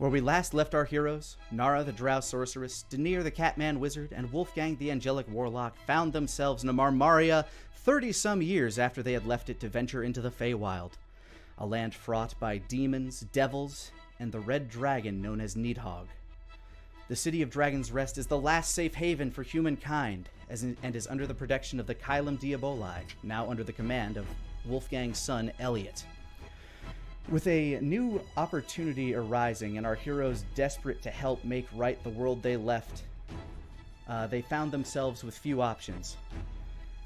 Where we last left our heroes, Nara the Drow Sorceress, Danir the Catman Wizard, and Wolfgang the Angelic Warlock found themselves in a Marmaria 30-some years after they had left it to venture into the Feywild, a land fraught by demons, devils, and the red dragon known as Nidhogg. The city of Dragon's Rest is the last safe haven for humankind, and is under the protection of the Kylum Diaboli, now under the command of Wolfgang's son, Elliot. With a new opportunity arising and our heroes desperate to help make right the world they left, they found themselves with few options.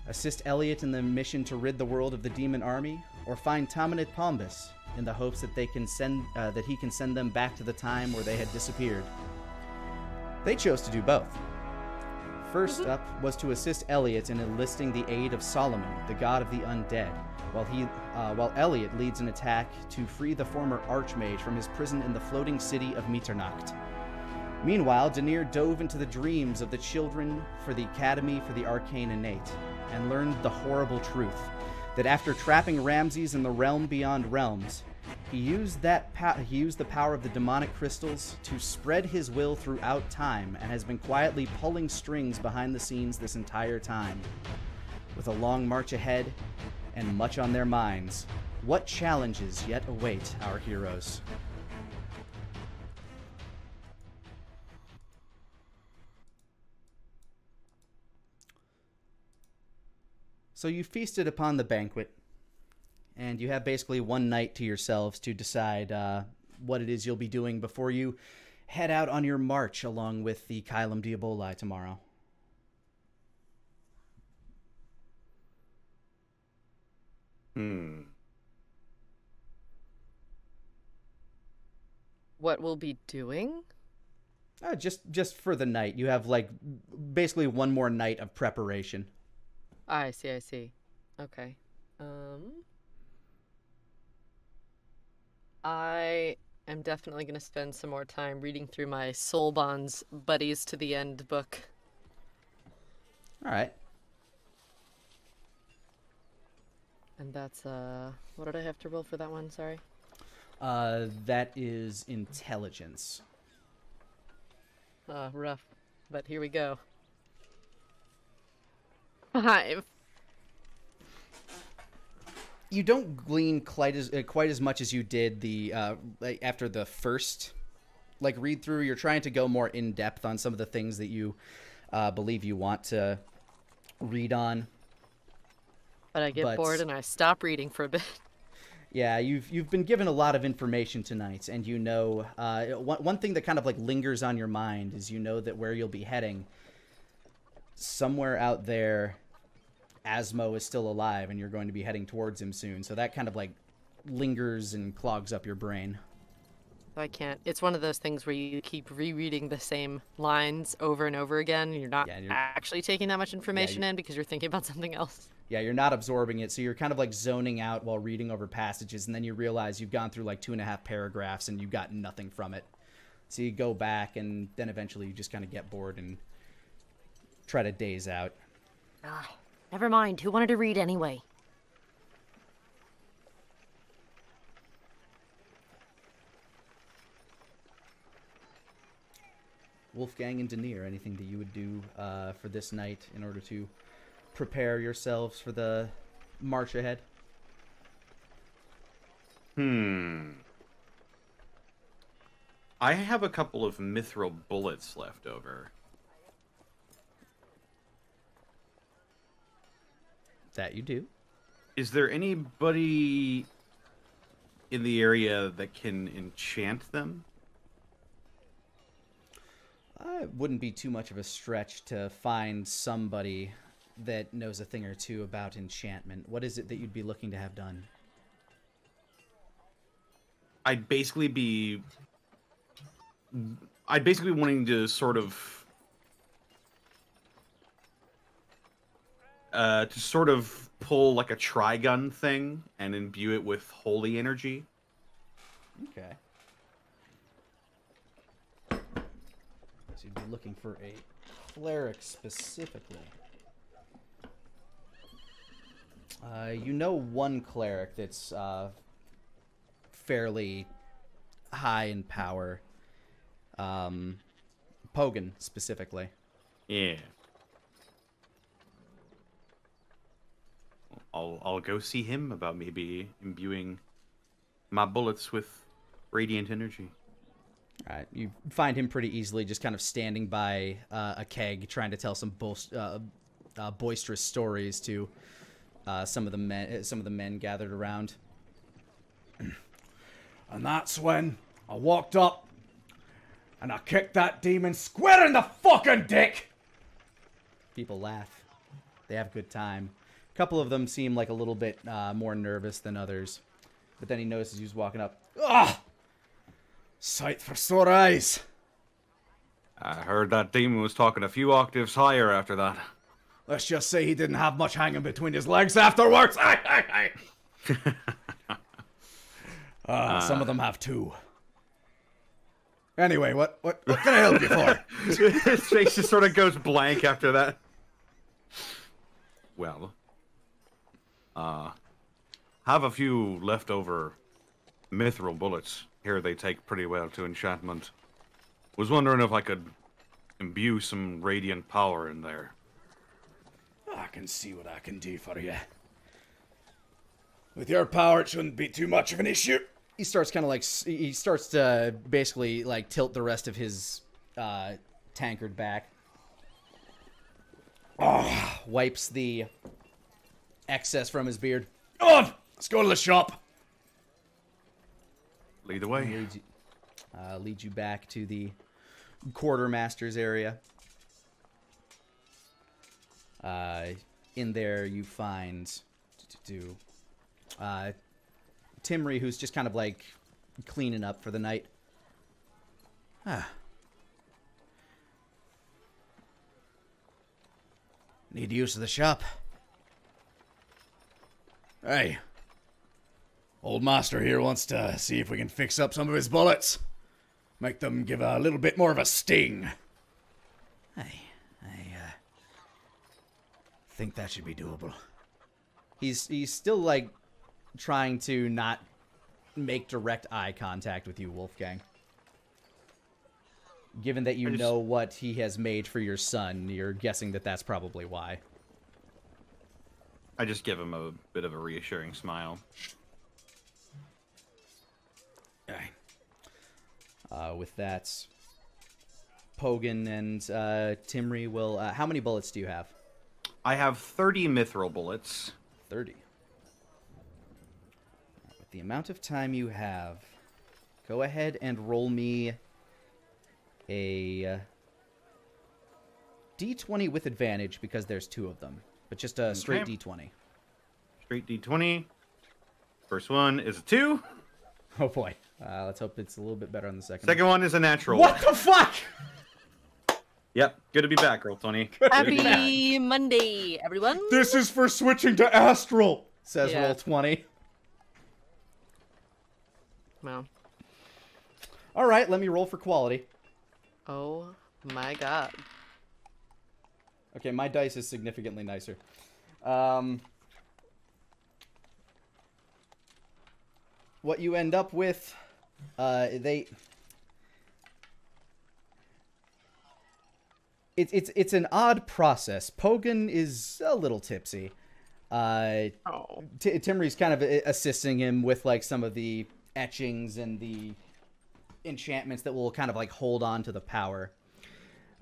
Assist Elliot in the mission to rid the world of the demon army, or find Tominid Pombus in the hopes that he can send them back to the time where they had disappeared. They chose to do both. First up was to assist Elliot in enlisting the aid of Solomon, the god of the undead, while Elliot leads an attack to free the former Archmage from his prison in the floating city of Mitternacht. Meanwhile, Danir dove into the dreams of the children for the Academy for the Arcane Innate, and learned the horrible truth that after trapping Ramses in the realm beyond realms, he used the power of the demonic crystals to spread his will throughout time, and has been quietly pulling strings behind the scenes this entire time. With a long march ahead and much on their minds, what challenges yet await our heroes? So you feasted upon the banquet, and you have basically one night to yourselves to decide what it is you'll be doing before you head out on your march along with the Kylum Diaboli tomorrow. What we'll be doing? Just for the night. You have, like, basically one more night of preparation. I see. Okay. I am definitely going to spend some more time reading through my Soul Bonds Buddies to the End book. All right. And that's, what did I have to roll for that one? Sorry. That is intelligence. Rough. But here we go. 5. You don't glean quite as much as you did after the first read through. You're trying to go more in depth on some of the things that you believe you want to read on. But I get bored and I stop reading for a bit. Yeah, you've been given a lot of information tonight, and you know one thing that kind of lingers on your mind is that where you'll be heading, somewhere out there, Asmo is still alive, and you're going to be heading towards him soon. So that kind of lingers and clogs up your brain. I can't. It's one of those things where you keep rereading the same lines over and over again. And you're not actually taking that much information in because you're thinking about something else. Yeah, you're not absorbing it, so you're kind of zoning out while reading over passages, and then you realize you've gone through 2.5 paragraphs and you got nothing from it. So you go back, and then eventually you just kind of get bored and try to daze out. Never mind. Who wanted to read anyway? Wolfgang and Danir, anything that you would do for this night in order to prepare yourselves for the march ahead? I have a couple of mithril bullets left over. That you do. Is there anybody in the area that can enchant them? It wouldn't be too much of a stretch to find somebody that knows a thing or two about enchantment. What is it that you'd be looking to have done? I'd basically be wanting to sort of pull a trigun thing and imbue it with holy energy. Okay. So you'd be looking for a cleric specifically. You know one cleric that's fairly high in power. Pogan, specifically. Yeah. I'll go see him about maybe imbuing my bullets with radiant energy. All right, you find him pretty easily, just kind of standing by a keg, trying to tell some boisterous stories to some of the men gathered around. And that's when I walked up and I kicked that demon square in the fucking dick. People laugh. They have a good time. A couple of them seem like a little bit more nervous than others. But then he notices who's walking up. Ah! Sight for sore eyes. I heard that demon was talking a few octaves higher after that. Let's just say he didn't have much hanging between his legs afterwards. Some of them have too. Anyway, what can I help you for? His face just sort of goes blank after that. Well, have a few leftover mithril bullets. Here they take pretty well to enchantment. Was wondering if I could imbue some radiant power in there. I can see what I can do for you. With your power, it shouldn't be too much of an issue. He starts to basically like tilt the rest of his tankard back. Wipes the excess from his beard. On! Let's go to the shop. Lead the way. Leads you back to the quartermaster's area. In there you find Timry, who's just kind of like cleaning up for the night. Need use of the shop. Hey. Old master here wants to see if we can fix up some of his bullets. Make them give a little bit more of a sting. I think that should be doable. He's still like trying to not make direct eye contact with you, Wolfgang. Given that you know what he has made for your son, you're guessing that that's probably why. I just give him a bit of a reassuring smile. With that, Pogan and Timry will... how many bullets do you have? I have 30 mithril bullets. 30. With the amount of time you have, go ahead and roll me a D20 with advantage because there's two of them. But just a straight D20. Straight D20. First one is a 2. Oh boy. Let's hope it's a little bit better on the second. Second one is a natural. What the fuck? Yep. Good to be back, Roll20. Happy Monday, everyone. This is for switching to Astral, says Roll20. Well. All right, let me roll for quality. Oh my god. Okay, my dice is significantly nicer. What you end up with, it's an odd process. Pogan is a little tipsy. Timry's kind of assisting him with like some of the etchings and the enchantments that will kind of like hold on to the power.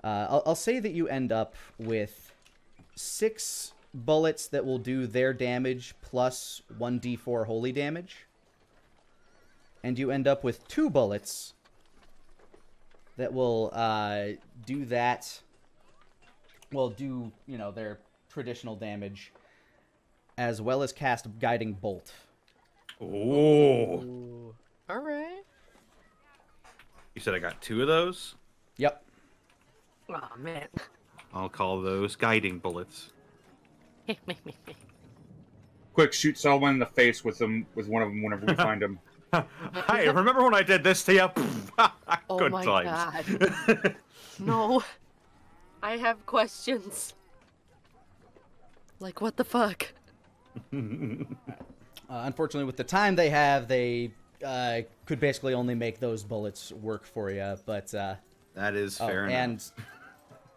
I'll say that you end up with 6 bullets that will do their damage plus 1d4 holy damage. And you end up with 2 bullets that will do that. Well, do, you know, their traditional damage, as well as cast Guiding Bolt. Oh. All right. You said I got 2 of those? Yep. Oh, man. I'll call those guiding bullets. Quick, shoot someone in the face with one of them whenever we find him. Hey, remember when I did this to you? Oh Good my times. god. No. I have questions. Like, what the fuck? Unfortunately, with the time they have, they could basically only make those bullets work for you. But that is fair enough. And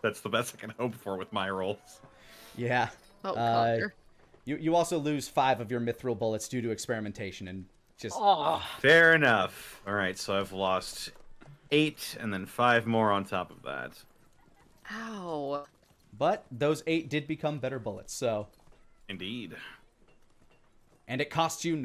that's the best I can hope for with my rolls. Yeah. Oh, Connor. You also lose 5 of your mithril bullets due to experimentation and just. Oh. Fair enough. All right, so I've lost 8 and then 5 more on top of that. Ow. But those 8 did become better bullets, so. Indeed. And it costs you